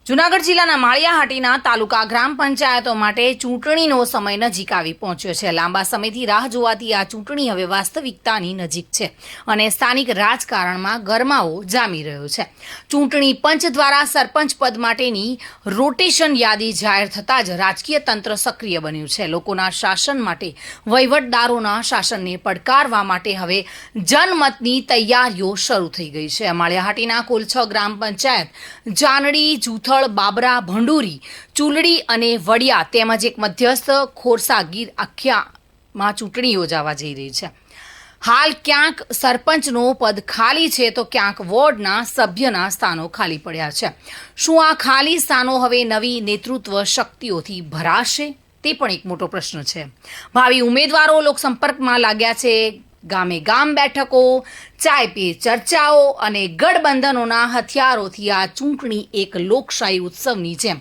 જૂનાગઢ જિલ્લાના માળિયાહાટીના તાલુકા ગ્રામ પંચાયતો માટે ચૂંટણીનો સમય નજીક આવી પહોંચ્યો છે. લાંબા સમયથી રાહ જોવાતી આ ચૂંટણી હવે વાસ્તવિકતાની નજીક છે અને સ્થાનિક રાજકારણમાં ગરમાવો જામી રહ્યો છે. ચૂંટણી પંચ દ્વારા સરપંચ પદ માટેની રોટેશન યાદી જાહેર થતાં જ રાજકીય તંત્ર સક્રિય બન્યું છે. લોકોના શાસન માટે વહીવટદારોના શાસનને પડકારવા માટે હવે જનમતની તૈયારીઓ શરૂ થઈ ગઈ છે. માળિયાહાટીના કુલ 6 ગ્રામ પંચાયત જાનડી, જૂથળ, બાબરા, ભંડુરી, ચુલડી અને વડિયા તેમજ એક મધ્યસ્થ ખોરસાગીર આખ્યામાં ચૂંટણી યોજાવા જઈ રહી છે. હાલ ક્યાંક સરપંચનો પદ ખાલી છે તો ક્યાંક વોર્ડના સભ્યના સ્થાનો ખાલી પડ્યા છે. શું આ ખાલી સ્થાનો હવે નવી નેતૃત્વ શક્તિઓથી ભરાશે? તે પણ એક મોટો પ્રશ્ન છે. ભાવિ ઉમેદવારો લોકસંપર્કમાં લાગ્યા છે. ગામે ગામ બેઠકો, ચાય પે ચર્ચાઓ અને ગઠબંધનોના હથિયારોથી આ ચૂંટણી એક લોકશાહી ઉત્સવની જેમ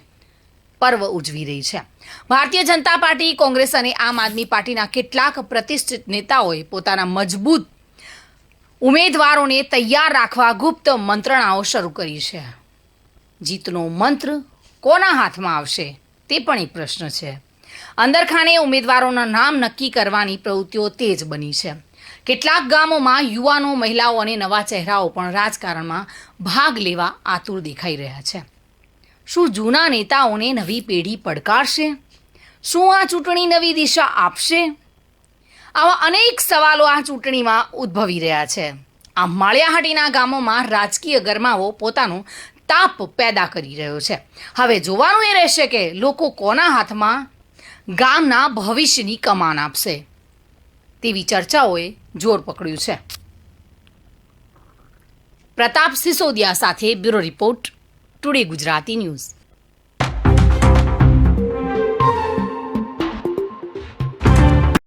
પર્વ ઉજવી રહી છે. ભારતીય જનતા પાર્ટી, કોંગ્રેસ અને આમ આદમી પાર્ટીના કેટલાક પ્રતિષ્ઠિત નેતાઓએ પોતાના મજબૂત ઉમેદવારોને તૈયાર રાખવા ગુપ્ત મંત્રણાઓ શરૂ કરી છે. જીતનો મંત્ર કોના હાથમાં આવશે તે પણ એક પ્રશ્ન છે. અંદરખાને ઉમેદવારોના નામ નક્કી કરવાની પ્રવૃત્તિઓ તેજ બની છે. કેટલાક ગામોમાં યુવાનો, મહિલાઓ અને નવા ચહેરાઓ પણ રાજકારણમાં ભાગ લેવા આતુર દેખાઈ રહ્યા છે. શું જૂના નેતાઓને નવી પેઢી પડકારશે? શું આ ચૂંટણી નવી દિશા આપશે? આવા અનેક સવાલો આ ચૂંટણીમાં ઉદ્ભવી રહ્યા છે. આ માળિયાહાટીના ગામોમાં રાજકીય ગરમાવો પોતાનો તાપ પેદા કરી રહ્યો છે. હવે જોવાનું એ રહેશે કે લોકો કોના હાથમાં ગામના ભવિષ્યની કમાન આપશે તેવી ચર્ચાઓએ જોર પકડ્યું છે. પ્રતાપ સિસોદિયા સાથે bureau report, today Gujarati news.